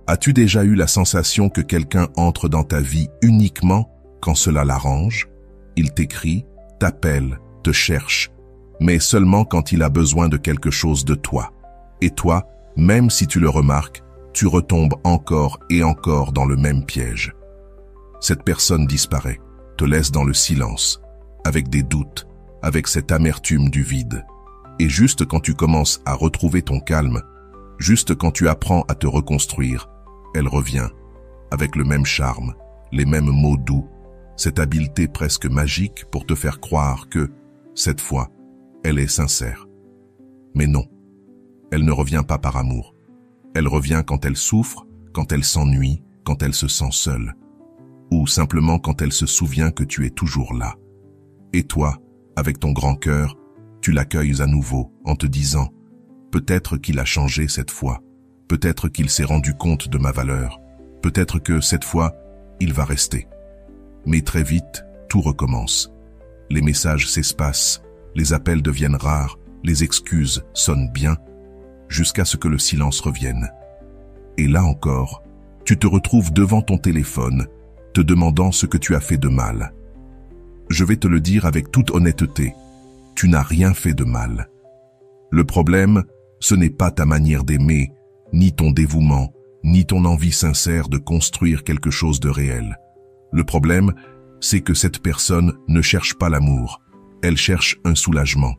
As-tu déjà eu la sensation que quelqu'un entre dans ta vie uniquement quand cela l'arrange? Il t'écrit, t'appelle, te cherche, mais seulement quand il a besoin de quelque chose de toi. Et toi, même si tu le remarques, tu retombes encore et encore dans le même piège. Cette personne disparaît, te laisse dans le silence, avec des doutes, avec cette amertume du vide. Et juste quand tu commences à retrouver ton calme, juste quand tu apprends à te reconstruire, elle revient, avec le même charme, les mêmes mots doux, cette habileté presque magique pour te faire croire que, cette fois, elle est sincère. Mais non, elle ne revient pas par amour. Elle revient quand elle souffre, quand elle s'ennuie, quand elle se sent seule. Ou simplement quand elle se souvient que tu es toujours là. Et toi, avec ton grand cœur, tu l'accueilles à nouveau en te disant « Peut-être qu'il a changé cette fois, peut-être qu'il s'est rendu compte de ma valeur, peut-être que cette fois, il va rester. » Mais très vite, tout recommence. Les messages s'espacent, les appels deviennent rares, les excuses sonnent bien, jusqu'à ce que le silence revienne. Et là encore, tu te retrouves devant ton téléphone, te demandant ce que tu as fait de mal. Je vais te le dire avec toute honnêteté, tu n'as rien fait de mal. Le problème, ce n'est pas ta manière d'aimer, ni ton dévouement, ni ton envie sincère de construire quelque chose de réel. Le problème, c'est que cette personne ne cherche pas l'amour, elle cherche un soulagement.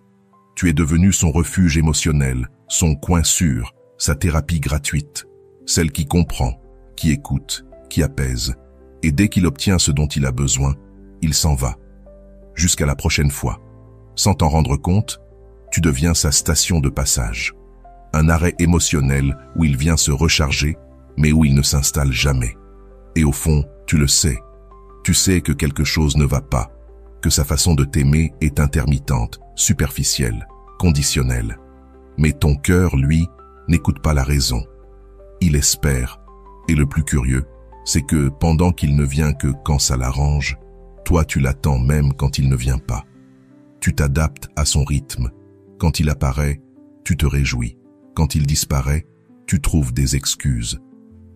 Tu es devenu son refuge émotionnel, son coin sûr, sa thérapie gratuite, celle qui comprend, qui écoute, qui apaise. Et dès qu'il obtient ce dont il a besoin, il s'en va. Jusqu'à la prochaine fois. Sans t'en rendre compte, tu deviens sa station de passage. Un arrêt émotionnel où il vient se recharger, mais où il ne s'installe jamais. Et au fond, tu le sais. Tu sais que quelque chose ne va pas, que sa façon de t'aimer est intermittente, superficielle, conditionnelle. Mais ton cœur, lui, n'écoute pas la raison. Il espère. Et le plus curieux, c'est que pendant qu'il ne vient que quand ça l'arrange, toi tu l'attends même quand il ne vient pas. Tu t'adaptes à son rythme. Quand il apparaît, tu te réjouis. Quand il disparaît, tu trouves des excuses.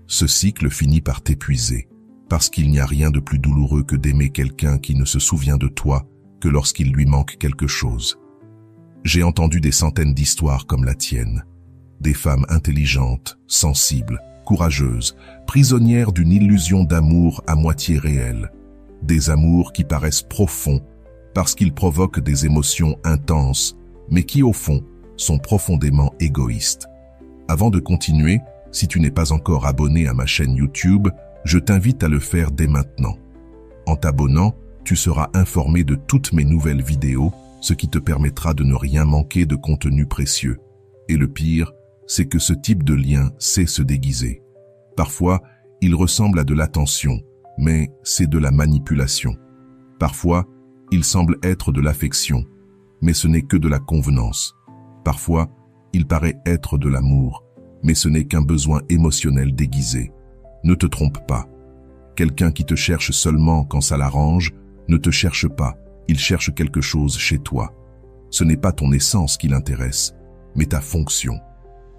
Ce cycle finit par t'épuiser, parce qu'il n'y a rien de plus douloureux que d'aimer quelqu'un qui ne se souvient de toi que lorsqu'il lui manque quelque chose. J'ai entendu des centaines d'histoires comme la tienne. Des femmes intelligentes, sensibles, courageuses, prisonnières d'une illusion d'amour à moitié réelle. Des amours qui paraissent profonds parce qu'ils provoquent des émotions intenses, mais qui au fond sont profondément égoïstes. Avant de continuer, si tu n'es pas encore abonné à ma chaîne YouTube, je t'invite à le faire dès maintenant. En t'abonnant, tu seras informé de toutes mes nouvelles vidéos, ce qui te permettra de ne rien manquer de contenu précieux. Et le pire, c'est que ce type de lien sait se déguiser. Parfois, il ressemble à de l'attention, mais c'est de la manipulation. Parfois, il semble être de l'affection, mais ce n'est que de la convenance. Parfois, il paraît être de l'amour, mais ce n'est qu'un besoin émotionnel déguisé. Ne te trompe pas. Quelqu'un qui te cherche seulement quand ça l'arrange ne te cherche pas, il cherche quelque chose chez toi. Ce n'est pas ton essence qui l'intéresse, mais ta fonction.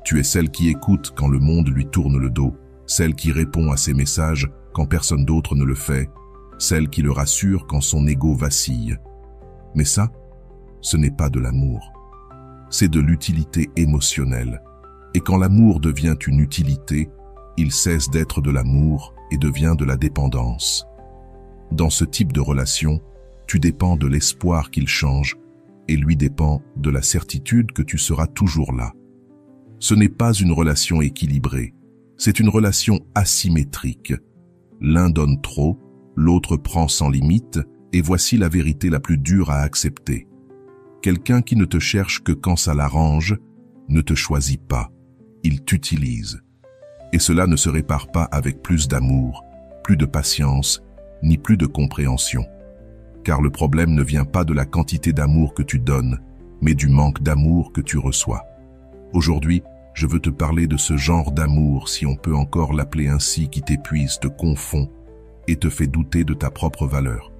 Tu es celle qui écoute quand le monde lui tourne le dos, celle qui répond à ses messages quand personne d'autre ne le fait, celle qui le rassure quand son ego vacille. Mais ça, ce n'est pas de l'amour. C'est de l'utilité émotionnelle. Et quand l'amour devient une utilité, il cesse d'être de l'amour et devient de la dépendance. Dans ce type de relation, tu dépends de l'espoir qu'il change et lui dépend de la certitude que tu seras toujours là. Ce n'est pas une relation équilibrée, c'est une relation asymétrique. L'un donne trop, l'autre prend sans limite, et voici la vérité la plus dure à accepter. Quelqu'un qui ne te cherche que quand ça l'arrange ne te choisit pas, il t'utilise. Et cela ne se répare pas avec plus d'amour, plus de patience, ni plus de compréhension. Car le problème ne vient pas de la quantité d'amour que tu donnes, mais du manque d'amour que tu reçois. Aujourd'hui, je veux te parler de ce genre d'amour, si on peut encore l'appeler ainsi, qui t'épuise, te confond et te fait douter de ta propre valeur.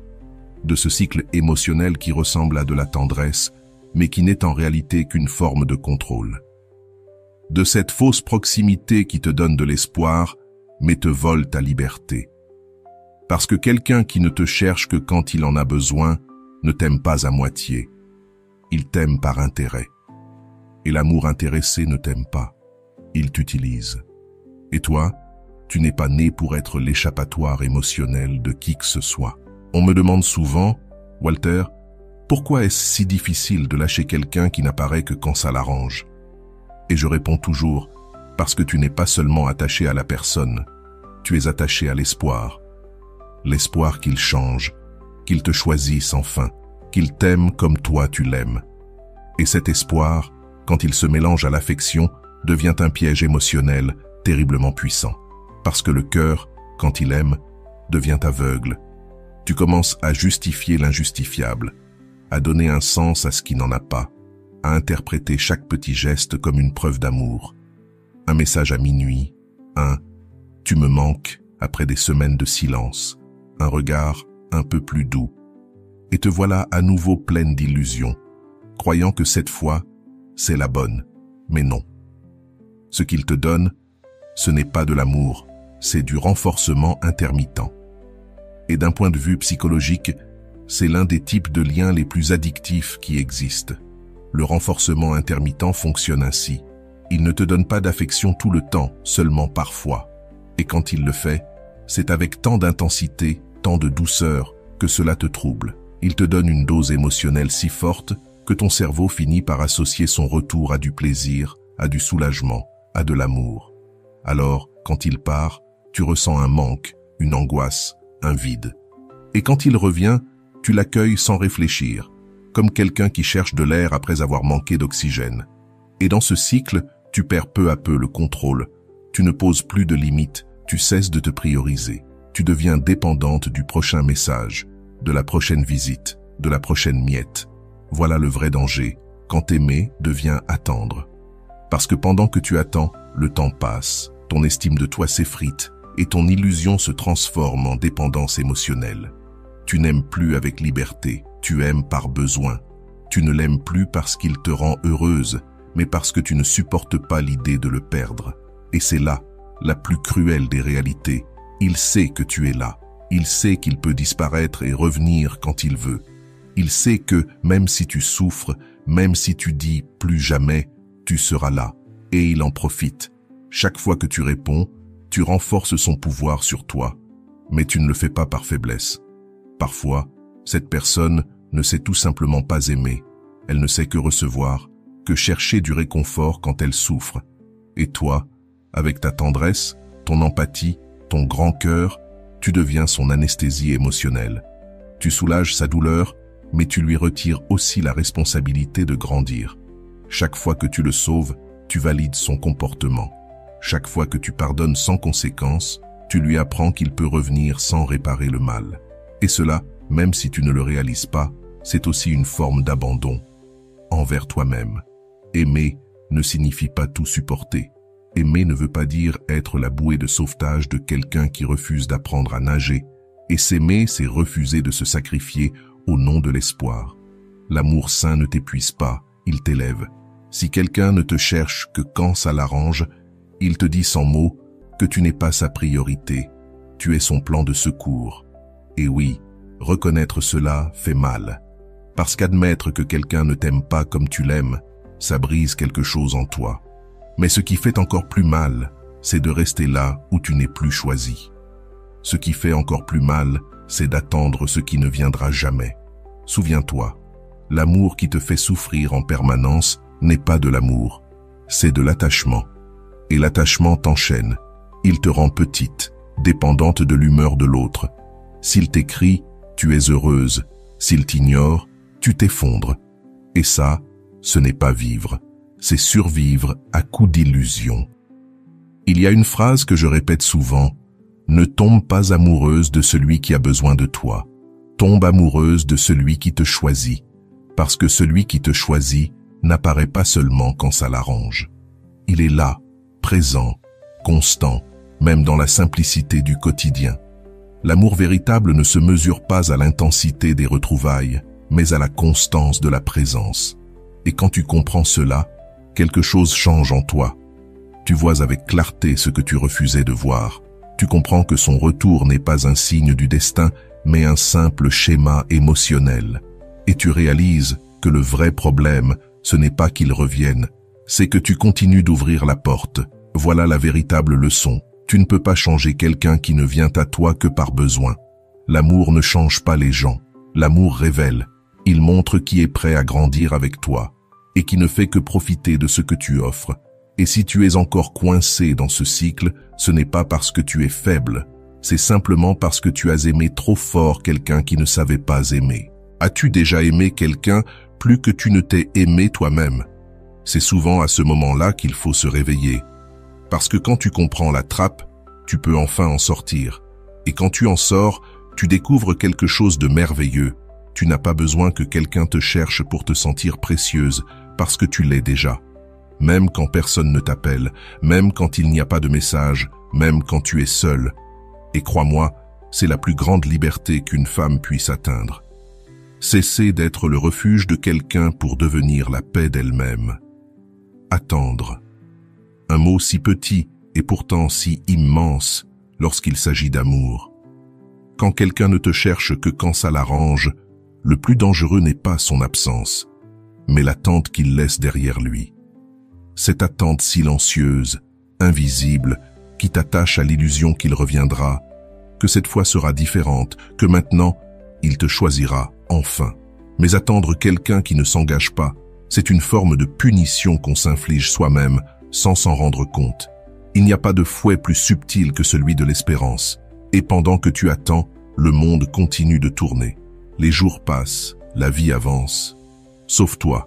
De ce cycle émotionnel qui ressemble à de la tendresse, mais qui n'est en réalité qu'une forme de contrôle. De cette fausse proximité qui te donne de l'espoir, mais te vole ta liberté. Parce que quelqu'un qui ne te cherche que quand il en a besoin ne t'aime pas à moitié. Il t'aime par intérêt. Et l'amour intéressé ne t'aime pas. Il t'utilise. Et toi, tu n'es pas né pour être l'échappatoire émotionnel de qui que ce soit. On me demande souvent, Walter, pourquoi est-ce si difficile de lâcher quelqu'un qui n'apparaît que quand ça l'arrange? Et je réponds toujours, parce que tu n'es pas seulement attaché à la personne, tu es attaché à l'espoir. L'espoir qu'il change, qu'il te choisisse enfin, qu'il t'aime comme toi tu l'aimes. Et cet espoir, quand il se mélange à l'affection, devient un piège émotionnel terriblement puissant. Parce que le cœur, quand il aime, devient aveugle. Tu commences à justifier l'injustifiable, à donner un sens à ce qui n'en a pas, à interpréter chaque petit geste comme une preuve d'amour. Un message à minuit, « tu me manques » après des semaines de silence, un regard un peu plus doux. Et te voilà à nouveau pleine d'illusions, croyant que cette fois, c'est la bonne. Mais non. Ce qu'il te donne, ce n'est pas de l'amour, c'est du renforcement intermittent. Et d'un point de vue psychologique, c'est l'un des types de liens les plus addictifs qui existent. Le renforcement intermittent fonctionne ainsi. Il ne te donne pas d'affection tout le temps, seulement parfois. Et quand il le fait, c'est avec tant d'intensité, tant de douceur, que cela te trouble. Il te donne une dose émotionnelle si forte que ton cerveau finit par associer son retour à du plaisir, à du soulagement, à de l'amour. Alors, quand il part, tu ressens un manque, une angoisse, un vide. Et quand il revient, tu l'accueilles sans réfléchir, comme quelqu'un qui cherche de l'air après avoir manqué d'oxygène. Et dans ce cycle, tu perds peu à peu le contrôle. Tu ne poses plus de limites, tu cesses de te prioriser. Tu deviens dépendante du prochain message, de la prochaine visite, de la prochaine miette. Voilà le vrai danger, quand aimer devient attendre. Parce que pendant que tu attends, le temps passe, ton estime de toi s'effrite et ton illusion se transforme en dépendance émotionnelle. Tu n'aimes plus avec liberté, tu aimes par besoin. Tu ne l'aimes plus parce qu'il te rend heureuse, mais parce que tu ne supportes pas l'idée de le perdre. Et c'est là, la plus cruelle des réalités. Il sait que tu es là. Il sait qu'il peut disparaître et revenir quand il veut. Il sait que, même si tu souffres, même si tu dis « plus jamais », tu seras là. Et il en profite. Chaque fois que tu réponds, tu renforces son pouvoir sur toi. Mais tu ne le fais pas par faiblesse. Parfois, cette personne ne sait tout simplement pas aimer. Elle ne sait que recevoir, que chercher du réconfort quand elle souffre. Et toi, avec ta tendresse, ton empathie, ton grand cœur, tu deviens son anesthésie émotionnelle. Tu soulages sa douleur, mais tu lui retires aussi la responsabilité de grandir. Chaque fois que tu le sauves, tu valides son comportement. Chaque fois que tu pardonnes sans conséquence, tu lui apprends qu'il peut revenir sans réparer le mal. Et cela, même si tu ne le réalises pas, c'est aussi une forme d'abandon envers toi-même. Aimer ne signifie pas tout supporter. Aimer ne veut pas dire être la bouée de sauvetage de quelqu'un qui refuse d'apprendre à nager. Et s'aimer, c'est refuser de se sacrifier au nom de l'espoir. L'amour sain ne t'épuise pas, il t'élève. Si quelqu'un ne te cherche que quand ça l'arrange, il te dit sans mots que tu n'es pas sa priorité, tu es son plan de secours. Et oui, reconnaître cela fait mal. Parce qu'admettre que quelqu'un ne t'aime pas comme tu l'aimes, ça brise quelque chose en toi. Mais ce qui fait encore plus mal, c'est de rester là où tu n'es plus choisi. Ce qui fait encore plus mal, c'est d'attendre ce qui ne viendra jamais. Souviens-toi, l'amour qui te fait souffrir en permanence n'est pas de l'amour, c'est de l'attachement. Et l'attachement t'enchaîne. Il te rend petite, dépendante de l'humeur de l'autre. S'il t'écrit, tu es heureuse. S'il t'ignore, tu t'effondres. Et ça, ce n'est pas vivre, c'est survivre à coup d'illusions. Il y a une phrase que je répète souvent, « Ne tombe pas amoureuse de celui qui a besoin de toi. Tombe amoureuse de celui qui te choisit. Parce que celui qui te choisit n'apparaît pas seulement quand ça l'arrange. Il est là, présent, constant, même dans la simplicité du quotidien. L'amour véritable ne se mesure pas à l'intensité des retrouvailles, mais à la constance de la présence. Et quand tu comprends cela, quelque chose change en toi. Tu vois avec clarté ce que tu refusais de voir. Tu comprends que son retour n'est pas un signe du destin, mais un simple schéma émotionnel. Et tu réalises que le vrai problème, ce n'est pas qu'il revienne, c'est que tu continues d'ouvrir la porte. Voilà la véritable leçon. Tu ne peux pas changer quelqu'un qui ne vient à toi que par besoin. L'amour ne change pas les gens. L'amour révèle. Il montre qui est prêt à grandir avec toi et qui ne fait que profiter de ce que tu offres. Et si tu es encore coincé dans ce cycle, ce n'est pas parce que tu es faible, c'est simplement parce que tu as aimé trop fort quelqu'un qui ne savait pas aimer. As-tu déjà aimé quelqu'un plus que tu ne t'es aimé toi-même? C'est souvent à ce moment-là qu'il faut se réveiller. Parce que quand tu comprends la trappe, tu peux enfin en sortir. Et quand tu en sors, tu découvres quelque chose de merveilleux. Tu n'as pas besoin que quelqu'un te cherche pour te sentir précieuse, parce que tu l'es déjà. Même quand personne ne t'appelle, même quand il n'y a pas de message, même quand tu es seul. Et crois-moi, c'est la plus grande liberté qu'une femme puisse atteindre. Cesser d'être le refuge de quelqu'un pour devenir la paix d'elle-même. Attendre. Un mot si petit et pourtant si immense lorsqu'il s'agit d'amour. Quand quelqu'un ne te cherche que quand ça l'arrange, le plus dangereux n'est pas son absence, mais l'attente qu'il laisse derrière lui. Cette attente silencieuse, invisible, qui t'attache à l'illusion qu'il reviendra, que cette fois sera différente, que maintenant, il te choisira, enfin. Mais attendre quelqu'un qui ne s'engage pas, c'est une forme de punition qu'on s'inflige soi-même, sans s'en rendre compte. Il n'y a pas de fouet plus subtil que celui de l'espérance. Et pendant que tu attends, le monde continue de tourner. Les jours passent, la vie avance. Sauf toi.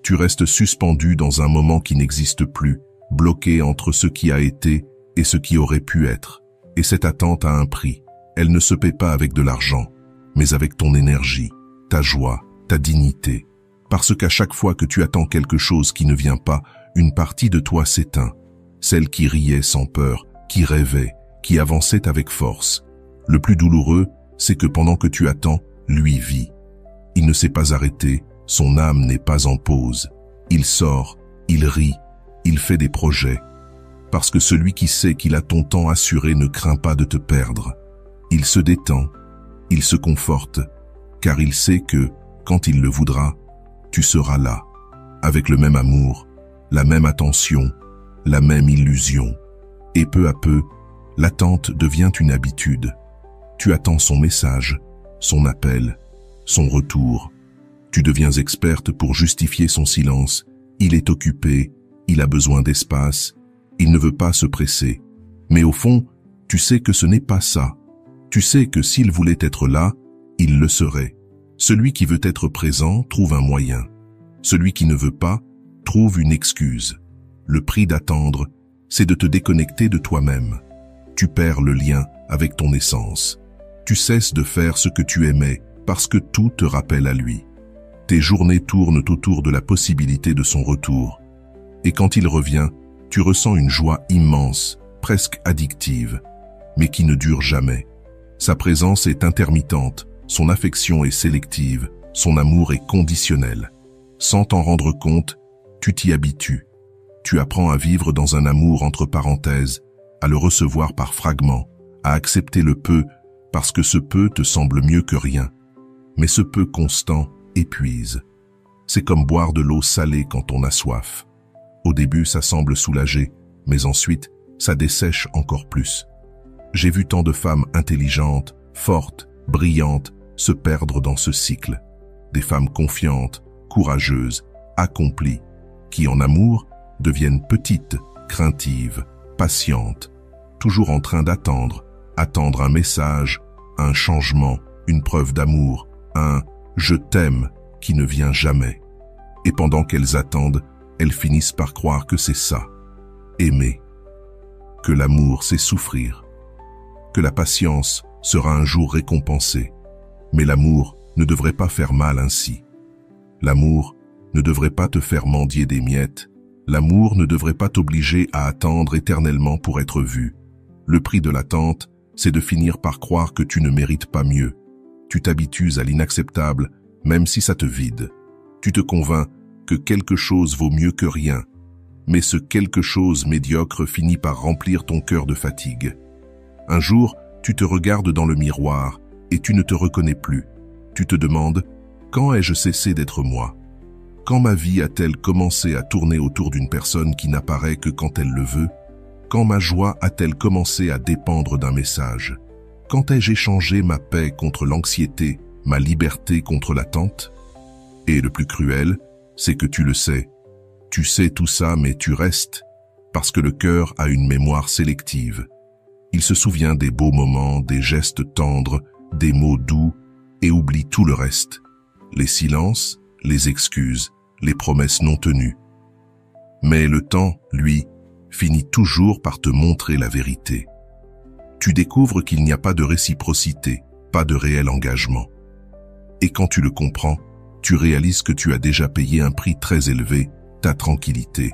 Tu restes suspendu dans un moment qui n'existe plus, bloqué entre ce qui a été et ce qui aurait pu être. Et cette attente a un prix. Elle ne se paie pas avec de l'argent, mais avec ton énergie, ta joie, ta dignité. Parce qu'à chaque fois que tu attends quelque chose qui ne vient pas, une partie de toi s'éteint. Celle qui riait sans peur, qui rêvait, qui avançait avec force. Le plus douloureux, c'est que pendant que tu attends, lui vit. Il ne s'est pas arrêté, son âme n'est pas en pause. Il sort, il rit, il fait des projets. Parce que celui qui sait qu'il a ton temps assuré ne craint pas de te perdre. Il se détend, il se conforte, car il sait que, quand il le voudra, tu seras là, avec le même amour, la même attention, la même illusion. Et peu à peu, l'attente devient une habitude. Tu attends son message, son appel, son retour. Tu deviens experte pour justifier son silence. Il est occupé, il a besoin d'espace, il ne veut pas se presser. Mais au fond, tu sais que ce n'est pas ça. Tu sais que s'il voulait être là, il le serait. Celui qui veut être présent trouve un moyen. Celui qui ne veut pas trouve une excuse. Le prix d'attendre, c'est de te déconnecter de toi-même. Tu perds le lien avec ton essence. Tu cesses de faire ce que tu aimais parce que tout te rappelle à lui. Tes journées tournent autour de la possibilité de son retour. Et quand il revient, tu ressens une joie immense, presque addictive, mais qui ne dure jamais. Sa présence est intermittente, son affection est sélective, son amour est conditionnel. Sans t'en rendre compte, tu t'y habitues. Tu apprends à vivre dans un amour entre parenthèses, à le recevoir par fragments, à accepter le peu, parce que ce peu te semble mieux que rien. Mais ce peu constant épuise. C'est comme boire de l'eau salée quand on a soif. Au début, ça semble soulager, mais ensuite, ça dessèche encore plus. J'ai vu tant de femmes intelligentes, fortes, brillantes, se perdre dans ce cycle. Des femmes confiantes, courageuses, accomplies, qui en amour deviennent petites, craintives, patientes, toujours en train d'attendre un message, un changement, une preuve d'amour, un « je t'aime » qui ne vient jamais. Et pendant qu'elles attendent, elles finissent par croire que c'est ça, aimer, que l'amour c'est souffrir, que la patience sera un jour récompensée. Mais l'amour ne devrait pas faire mal ainsi. L'amour ne devrait pas te faire mendier des miettes. L'amour ne devrait pas t'obliger à attendre éternellement pour être vu. Le prix de l'attente, c'est de finir par croire que tu ne mérites pas mieux. Tu t'habitues à l'inacceptable, même si ça te vide. Tu te convaincs que quelque chose vaut mieux que rien. Mais ce quelque chose médiocre finit par remplir ton cœur de fatigue. Un jour, tu te regardes dans le miroir et tu ne te reconnais plus. Tu te demandes, quand ai-je cessé d'être moi? Quand ma vie a-t-elle commencé à tourner autour d'une personne qui n'apparaît que quand elle le veut? Quand ma joie a-t-elle commencé à dépendre d'un message? Quand ai-je échangé ma paix contre l'anxiété, ma liberté contre l'attente? Et le plus cruel, c'est que tu le sais. Tu sais tout ça, mais tu restes, parce que le cœur a une mémoire sélective. Il se souvient des beaux moments, des gestes tendres, des mots doux, et oublie tout le reste. Les silences, les excuses, les promesses non tenues. Mais le temps, lui, finit toujours par te montrer la vérité. Tu découvres qu'il n'y a pas de réciprocité, pas de réel engagement. Et quand tu le comprends, tu réalises que tu as déjà payé un prix très élevé, ta tranquillité.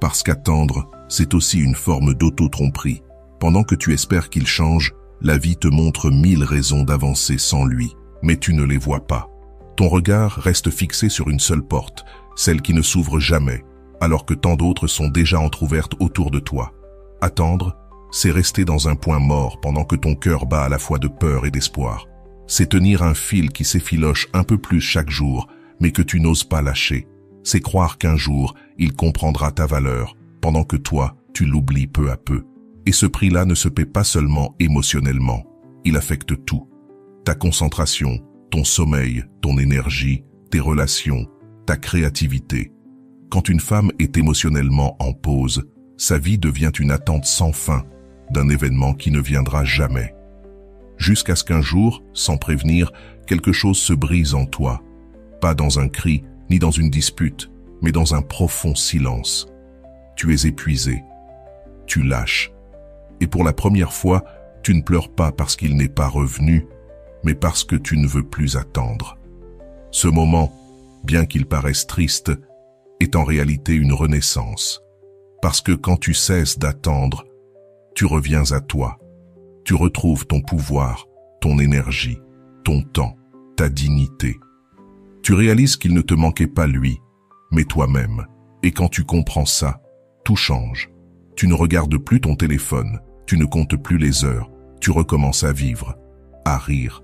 Parce qu'attendre, c'est aussi une forme d'auto-tromperie. Pendant que tu espères qu'il change, la vie te montre 1000 raisons d'avancer sans lui, mais tu ne les vois pas. Ton regard reste fixé sur une seule porte, celle qui ne s'ouvre jamais, alors que tant d'autres sont déjà entr'ouvertes autour de toi. Attendre, c'est rester dans un point mort pendant que ton cœur bat à la fois de peur et d'espoir. C'est tenir un fil qui s'effiloche un peu plus chaque jour, mais que tu n'oses pas lâcher. C'est croire qu'un jour, il comprendra ta valeur, pendant que toi, tu l'oublies peu à peu. Et ce prix-là ne se paie pas seulement émotionnellement, il affecte tout. Ta concentration, ton sommeil, ton énergie, tes relations, ta créativité. Quand une femme est émotionnellement en pause, sa vie devient une attente sans fin d'un événement qui ne viendra jamais. Jusqu'à ce qu'un jour, sans prévenir, quelque chose se brise en toi. Pas dans un cri, ni dans une dispute, mais dans un profond silence. Tu es épuisé. Tu lâches. Et pour la première fois, tu ne pleures pas parce qu'il n'est pas revenu, mais parce que tu ne veux plus attendre. Ce moment, bien qu'il paraisse triste, est en réalité une renaissance. Parce que quand tu cesses d'attendre, tu reviens à toi. Tu retrouves ton pouvoir, ton énergie, ton temps, ta dignité. Tu réalises qu'il ne te manquait pas lui, mais toi-même. Et quand tu comprends ça, tout change. Tu ne regardes plus ton téléphone, tu ne comptes plus les heures, tu recommences à vivre, à rire,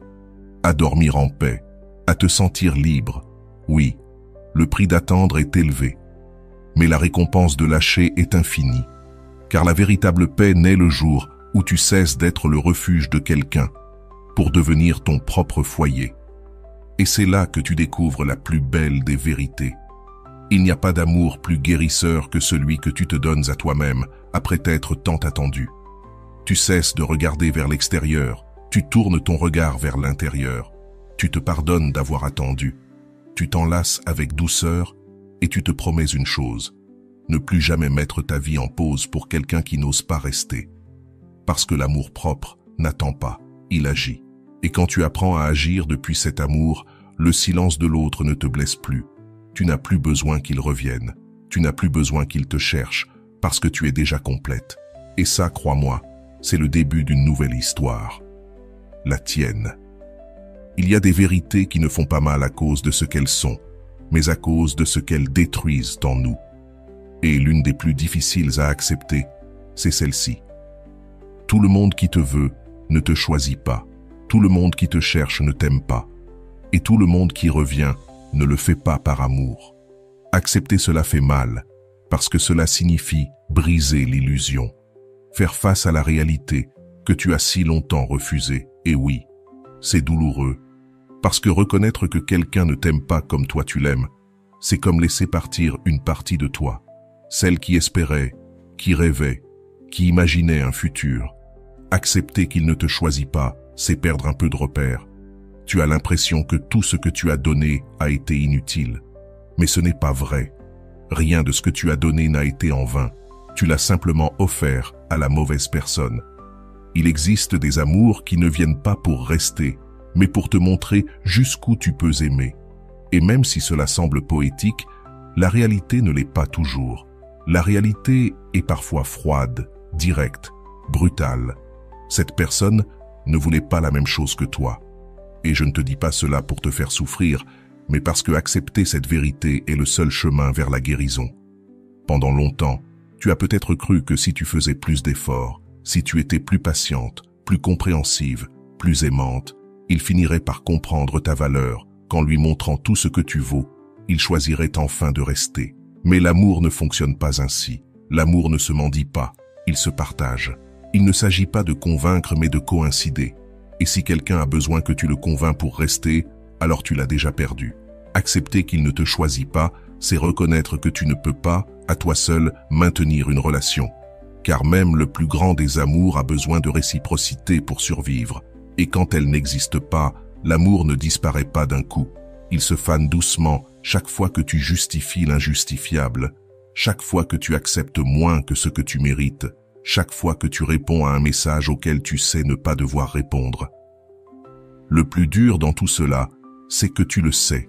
à dormir en paix, à te sentir libre. Oui, le prix d'attendre est élevé, mais la récompense de lâcher est infinie, car la véritable paix naît le jour où tu cesses d'être le refuge de quelqu'un pour devenir ton propre foyer. Et c'est là que tu découvres la plus belle des vérités. Il n'y a pas d'amour plus guérisseur que celui que tu te donnes à toi-même après t'être tant attendu. Tu cesses de regarder vers l'extérieur, tu tournes ton regard vers l'intérieur. Tu te pardonnes d'avoir attendu. Tu t'enlaces avec douceur et tu te promets une chose, ne plus jamais mettre ta vie en pause pour quelqu'un qui n'ose pas rester. Parce que l'amour propre n'attend pas, il agit. Et quand tu apprends à agir depuis cet amour, le silence de l'autre ne te blesse plus. Tu n'as plus besoin qu'il revienne. Tu n'as plus besoin qu'il te cherche, parce que tu es déjà complète. Et ça, crois-moi, c'est le début d'une nouvelle histoire. La tienne. Il y a des vérités qui ne font pas mal à cause de ce qu'elles sont, mais à cause de ce qu'elles détruisent en nous. Et l'une des plus difficiles à accepter, c'est celle-ci. Tout le monde qui te veut ne te choisit pas. Tout le monde qui te cherche ne t'aime pas. Et tout le monde qui revient ne le fait pas par amour. Accepter cela fait mal, parce que cela signifie briser l'illusion, faire face à la réalité que tu as si longtemps refusée. Et oui, c'est douloureux, parce que reconnaître que quelqu'un ne t'aime pas comme toi tu l'aimes, c'est comme laisser partir une partie de toi, celle qui espérait, qui rêvait, qui imaginait un futur. Accepter qu'il ne te choisit pas, c'est perdre un peu de repère. Tu as l'impression que tout ce que tu as donné a été inutile. Mais ce n'est pas vrai. Rien de ce que tu as donné n'a été en vain. Tu l'as simplement offert à la mauvaise personne. Il existe des amours qui ne viennent pas pour rester, mais pour te montrer jusqu'où tu peux aimer. Et même si cela semble poétique, la réalité ne l'est pas toujours. La réalité est parfois froide, directe, brutale. Cette personne ne voulait pas la même chose que toi. Et je ne te dis pas cela pour te faire souffrir, mais parce que accepter cette vérité est le seul chemin vers la guérison. Pendant longtemps, tu as peut-être cru que si tu faisais plus d'efforts, si tu étais plus patiente, plus compréhensive, plus aimante. Il finirait par comprendre ta valeur. Qu'en lui montrant tout ce que tu vaux, il choisirait enfin de rester. Mais l'amour ne fonctionne pas ainsi. L'amour ne se mendie pas, il se partage. Il ne s'agit pas de convaincre mais de coïncider. Et si quelqu'un a besoin que tu le convaincs pour rester, alors tu l'as déjà perdu. Accepter qu'il ne te choisit pas, c'est reconnaître que tu ne peux pas, à toi seul, maintenir une relation. Car même le plus grand des amours a besoin de réciprocité pour survivre. Et quand elle n'existe pas, l'amour ne disparaît pas d'un coup. Il se fane doucement chaque fois que tu justifies l'injustifiable, chaque fois que tu acceptes moins que ce que tu mérites, chaque fois que tu réponds à un message auquel tu sais ne pas devoir répondre. Le plus dur dans tout cela, c'est que tu le sais.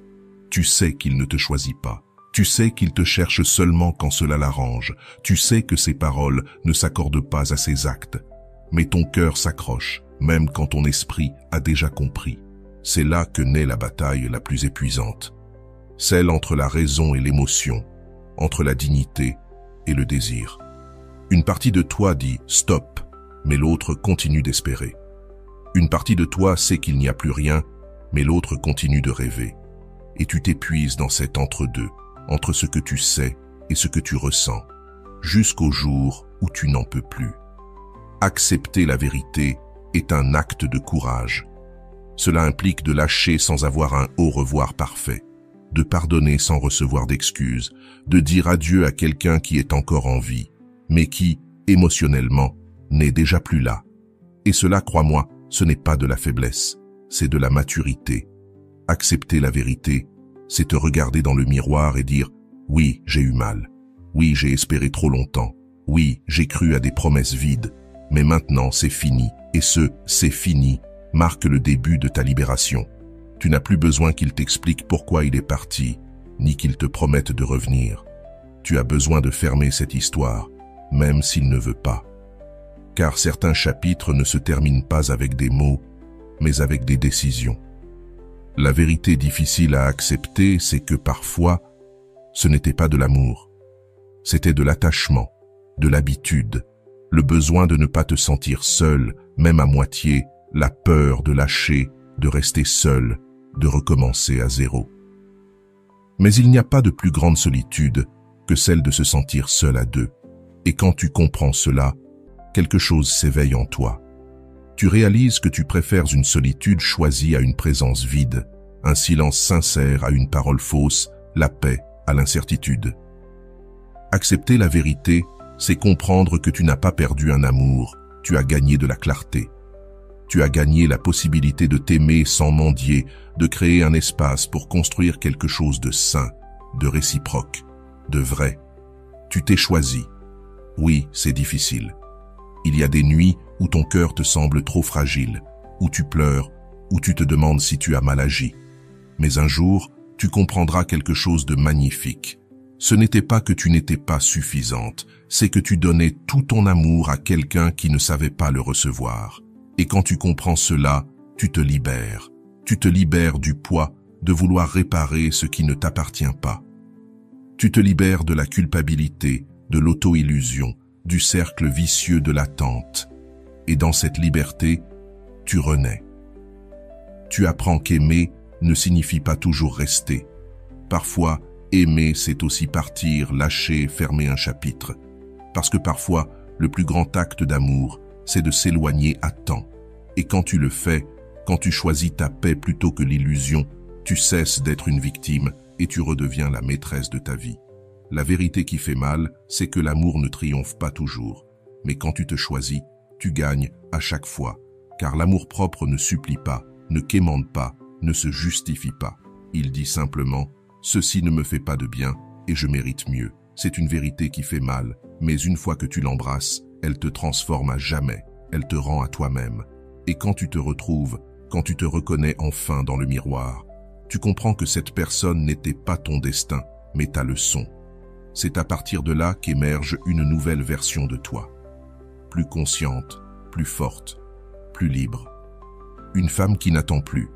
Tu sais qu'il ne te choisit pas. Tu sais qu'il te cherche seulement quand cela l'arrange. Tu sais que ses paroles ne s'accordent pas à ses actes. Mais ton cœur s'accroche, même quand ton esprit a déjà compris. C'est là que naît la bataille la plus épuisante. Celle entre la raison et l'émotion, entre la dignité et le désir. Une partie de toi dit « stop », mais l'autre continue d'espérer. Une partie de toi sait qu'il n'y a plus rien, mais l'autre continue de rêver. Et tu t'épuises dans cet entre-deux, entre ce que tu sais et ce que tu ressens, jusqu'au jour où tu n'en peux plus. Accepter la vérité est un acte de courage. Cela implique de lâcher sans avoir un au revoir parfait, de pardonner sans recevoir d'excuses, de dire adieu à quelqu'un qui est encore en vie, mais qui, émotionnellement, n'est déjà plus là. Et cela, crois-moi, ce n'est pas de la faiblesse, c'est de la maturité. Accepter la vérité, c'est te regarder dans le miroir et dire « Oui, j'ai eu mal. Oui, j'ai espéré trop longtemps. Oui, j'ai cru à des promesses vides. Mais maintenant, c'est fini. Et ce « c'est fini » marque le début de ta libération. Tu n'as plus besoin qu'il t'explique pourquoi il est parti, ni qu'il te promette de revenir. Tu as besoin de fermer cette histoire, même s'il ne veut pas. Car certains chapitres ne se terminent pas avec des mots, mais avec des décisions. La vérité difficile à accepter, c'est que parfois, ce n'était pas de l'amour. C'était de l'attachement, de l'habitude, le besoin de ne pas te sentir seul, même à moitié, la peur de lâcher, de rester seul, de recommencer à zéro. Mais il n'y a pas de plus grande solitude que celle de se sentir seul à deux. Et quand tu comprends cela, quelque chose s'éveille en toi. Tu réalises que tu préfères une solitude choisie à une présence vide, un silence sincère à une parole fausse, la paix à l'incertitude. Accepter la vérité, c'est comprendre que tu n'as pas perdu un amour, tu as gagné de la clarté. Tu as gagné la possibilité de t'aimer sans mendier, de créer un espace pour construire quelque chose de sain, de réciproque, de vrai. Tu t'es choisi. Oui, c'est difficile. Il y a des nuits où ton cœur te semble trop fragile, où tu pleures, où tu te demandes si tu as mal agi. Mais un jour, tu comprendras quelque chose de magnifique. Ce n'était pas que tu n'étais pas suffisante, c'est que tu donnais tout ton amour à quelqu'un qui ne savait pas le recevoir. Et quand tu comprends cela, tu te libères. Tu te libères du poids de vouloir réparer ce qui ne t'appartient pas. Tu te libères de la culpabilité, de l'auto-illusion, du cercle vicieux de l'attente. Et dans cette liberté, tu renais. Tu apprends qu'aimer ne signifie pas toujours rester. Parfois, aimer, c'est aussi partir, lâcher, fermer un chapitre. Parce que parfois, le plus grand acte d'amour, c'est de s'éloigner à temps. Et quand tu le fais, quand tu choisis ta paix plutôt que l'illusion, tu cesses d'être une victime et tu redeviens la maîtresse de ta vie. La vérité qui fait mal, c'est que l'amour ne triomphe pas toujours. Mais quand tu te choisis, tu gagnes à chaque fois. Car l'amour-propre ne supplie pas, ne quémande pas, ne se justifie pas. Il dit simplement « Ceci ne me fait pas de bien et je mérite mieux ». C'est une vérité qui fait mal, mais une fois que tu l'embrasses, elle te transforme à jamais, elle te rend à toi-même. Et quand tu te retrouves, quand tu te reconnais enfin dans le miroir, tu comprends que cette personne n'était pas ton destin, mais ta leçon. C'est à partir de là qu'émerge une nouvelle version de toi. Plus consciente, plus forte, plus libre. Une femme qui n'attend plus,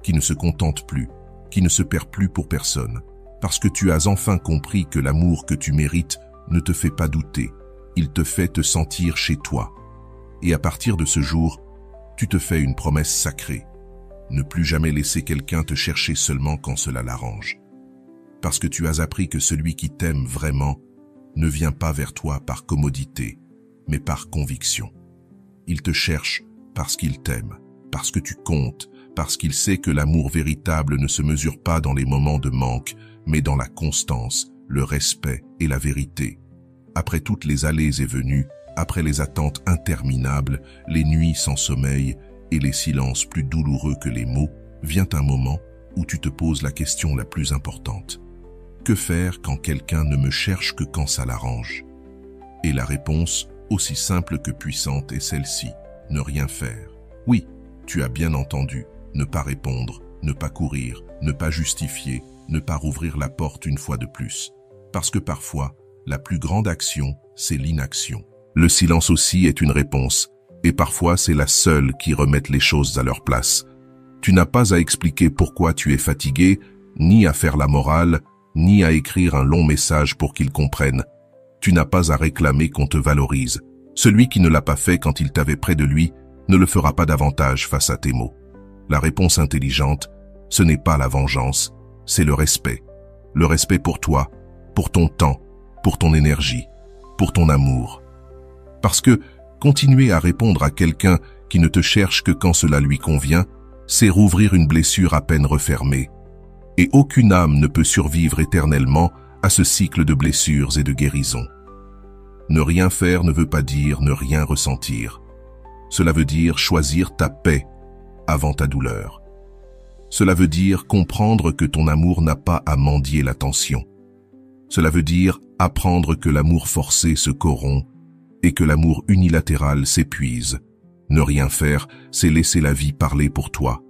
qui ne se contente plus, qui ne se perd plus pour personne. Parce que tu as enfin compris que l'amour que tu mérites ne te fait pas douter. Il te fait te sentir chez toi. Et à partir de ce jour, tu te fais une promesse sacrée. Ne plus jamais laisser quelqu'un te chercher seulement quand cela l'arrange. Parce que tu as appris que celui qui t'aime vraiment ne vient pas vers toi par commodité, mais par conviction. Il te cherche parce qu'il t'aime, parce que tu comptes, parce qu'il sait que l'amour véritable ne se mesure pas dans les moments de manque, mais dans la constance, le respect et la vérité. Après toutes les allées et venues, après les attentes interminables, les nuits sans sommeil et les silences plus douloureux que les mots, vient un moment où tu te poses la question la plus importante. Que faire quand quelqu'un ne me cherche que quand ça l'arrange? Et la réponse, aussi simple que puissante, est celle-ci: ne rien faire. Oui, tu as bien entendu, ne pas répondre, ne pas courir, ne pas justifier, ne pas rouvrir la porte une fois de plus. Parce que parfois, la plus grande action, c'est l'inaction. Le silence aussi est une réponse, et parfois c'est la seule qui remette les choses à leur place. Tu n'as pas à expliquer pourquoi tu es fatigué, ni à faire la morale, ni à écrire un long message pour qu'ils comprennent. Tu n'as pas à réclamer qu'on te valorise. Celui qui ne l'a pas fait quand il t'avait près de lui ne le fera pas davantage face à tes mots. La réponse intelligente, ce n'est pas la vengeance, c'est le respect. Le respect pour toi, pour ton temps, pour ton énergie, pour ton amour. Parce que continuer à répondre à quelqu'un qui ne te cherche que quand cela lui convient, c'est rouvrir une blessure à peine refermée. Et aucune âme ne peut survivre éternellement à ce cycle de blessures et de guérison. Ne rien faire ne veut pas dire ne rien ressentir. Cela veut dire choisir ta paix avant ta douleur. Cela veut dire comprendre que ton amour n'a pas à mendier l'attention. Cela veut dire apprendre que l'amour forcé se corrompt et que l'amour unilatéral s'épuise. Ne rien faire, c'est laisser la vie parler pour toi.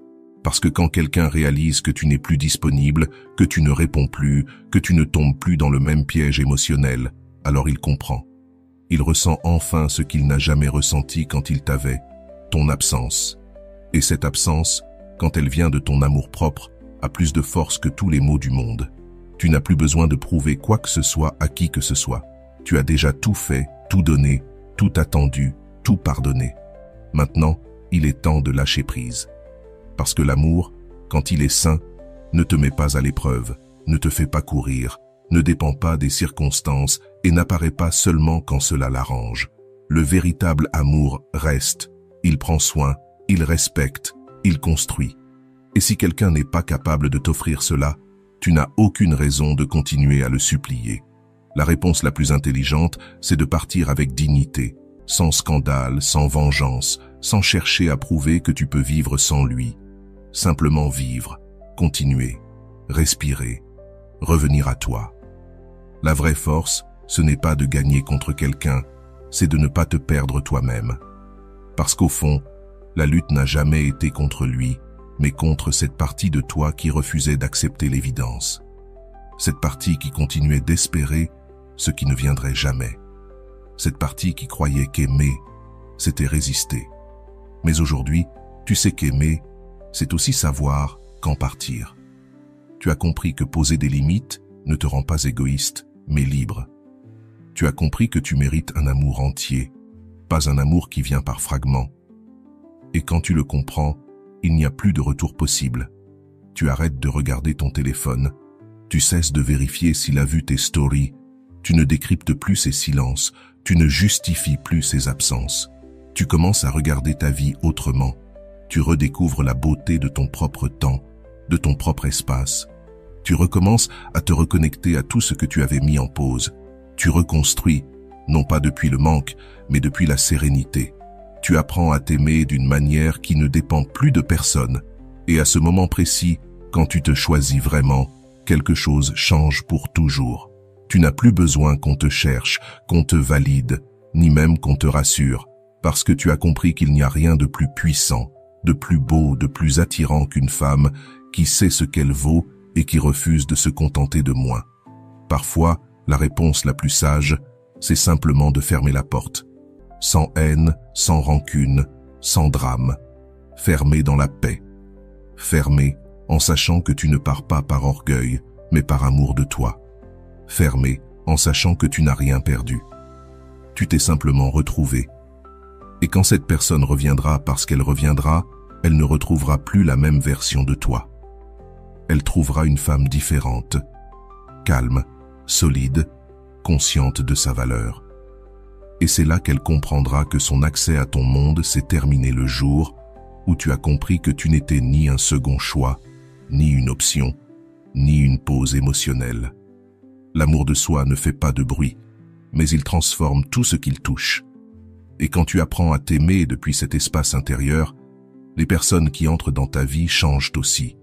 Parce que quand quelqu'un réalise que tu n'es plus disponible, que tu ne réponds plus, que tu ne tombes plus dans le même piège émotionnel, alors il comprend. Il ressent enfin ce qu'il n'a jamais ressenti quand il t'avait, ton absence. Et cette absence, quand elle vient de ton amour-propre, a plus de force que tous les mots du monde. Tu n'as plus besoin de prouver quoi que ce soit à qui que ce soit. Tu as déjà tout fait, tout donné, tout attendu, tout pardonné. Maintenant, il est temps de lâcher prise. Parce que l'amour, quand il est sain, ne te met pas à l'épreuve, ne te fait pas courir, ne dépend pas des circonstances et n'apparaît pas seulement quand cela l'arrange. Le véritable amour reste, il prend soin, il respecte, il construit. Et si quelqu'un n'est pas capable de t'offrir cela, tu n'as aucune raison de continuer à le supplier. La réponse la plus intelligente, c'est de partir avec dignité, sans scandale, sans vengeance, sans chercher à prouver que tu peux vivre sans lui. Simplement vivre, continuer, respirer, revenir à toi. La vraie force, ce n'est pas de gagner contre quelqu'un, c'est de ne pas te perdre toi-même. Parce qu'au fond, la lutte n'a jamais été contre lui, mais contre cette partie de toi qui refusait d'accepter l'évidence. Cette partie qui continuait d'espérer ce qui ne viendrait jamais. Cette partie qui croyait qu'aimer, c'était résister. Mais aujourd'hui, tu sais qu'aimer, c'est aussi savoir quand partir. Tu as compris que poser des limites ne te rend pas égoïste, mais libre. Tu as compris que tu mérites un amour entier, pas un amour qui vient par fragments. Et quand tu le comprends, il n'y a plus de retour possible. Tu arrêtes de regarder ton téléphone, tu cesses de vérifier s'il a vu tes stories, tu ne décryptes plus ses silences, tu ne justifies plus ses absences. Tu commences à regarder ta vie autrement. Tu redécouvres la beauté de ton propre temps, de ton propre espace. Tu recommences à te reconnecter à tout ce que tu avais mis en pause. Tu reconstruis, non pas depuis le manque, mais depuis la sérénité. Tu apprends à t'aimer d'une manière qui ne dépend plus de personne. Et à ce moment précis, quand tu te choisis vraiment, quelque chose change pour toujours. Tu n'as plus besoin qu'on te cherche, qu'on te valide, ni même qu'on te rassure, parce que tu as compris qu'il n'y a rien de plus puissant, de plus beau, de plus attirant qu'une femme qui sait ce qu'elle vaut et qui refuse de se contenter de moins. Parfois, la réponse la plus sage, c'est simplement de fermer la porte. Sans haine, sans rancune, sans drame. Fermer dans la paix. Fermer en sachant que tu ne pars pas par orgueil, mais par amour de toi. Fermer en sachant que tu n'as rien perdu. Tu t'es simplement retrouvé. Et quand cette personne reviendra parce qu'elle reviendra, elle ne retrouvera plus la même version de toi. Elle trouvera une femme différente, calme, solide, consciente de sa valeur. Et c'est là qu'elle comprendra que son accès à ton monde s'est terminé le jour où tu as compris que tu n'étais ni un second choix, ni une option, ni une pause émotionnelle. L'amour de soi ne fait pas de bruit, mais il transforme tout ce qu'il touche. Et quand tu apprends à t'aimer depuis cet espace intérieur, les personnes qui entrent dans ta vie changent aussi.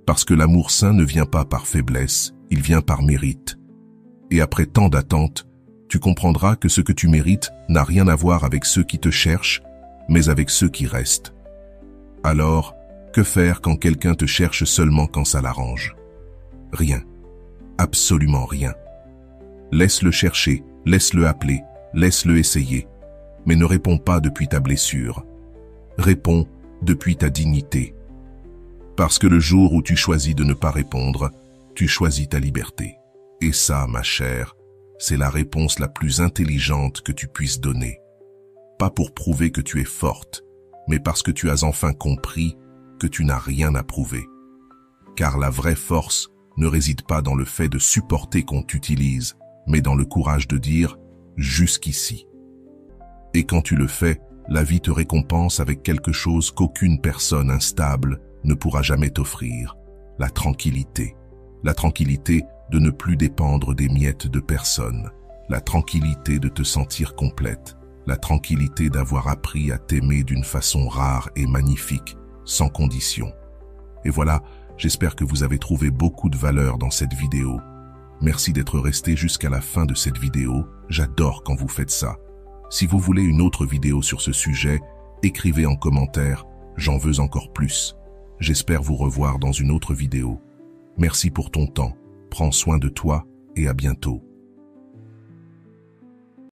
Parce que l'amour sain ne vient pas par faiblesse, il vient par mérite. Et après tant d'attentes, tu comprendras que ce que tu mérites n'a rien à voir avec ceux qui te cherchent, mais avec ceux qui restent. Alors, que faire quand quelqu'un te cherche seulement quand ça l'arrange? Rien. Absolument rien. Laisse-le chercher, laisse-le appeler, laisse-le essayer. Mais ne réponds pas depuis ta blessure. Réponds depuis ta dignité. Parce que le jour où tu choisis de ne pas répondre, tu choisis ta liberté. Et ça, ma chère, c'est la réponse la plus intelligente que tu puisses donner. Pas pour prouver que tu es forte, mais parce que tu as enfin compris que tu n'as rien à prouver. Car la vraie force ne réside pas dans le fait de supporter qu'on t'utilise, mais dans le courage de dire « jusqu'ici ». Et quand tu le fais, la vie te récompense avec quelque chose qu'aucune personne instable ne pourra jamais t'offrir, la tranquillité. La tranquillité de ne plus dépendre des miettes de personne, la tranquillité de te sentir complète, la tranquillité d'avoir appris à t'aimer d'une façon rare et magnifique, sans condition. Et voilà, j'espère que vous avez trouvé beaucoup de valeur dans cette vidéo. Merci d'être resté jusqu'à la fin de cette vidéo, j'adore quand vous faites ça. Si vous voulez une autre vidéo sur ce sujet, écrivez en commentaire « J'en veux encore plus ». J'espère vous revoir dans une autre vidéo. Merci pour ton temps, prends soin de toi et à bientôt.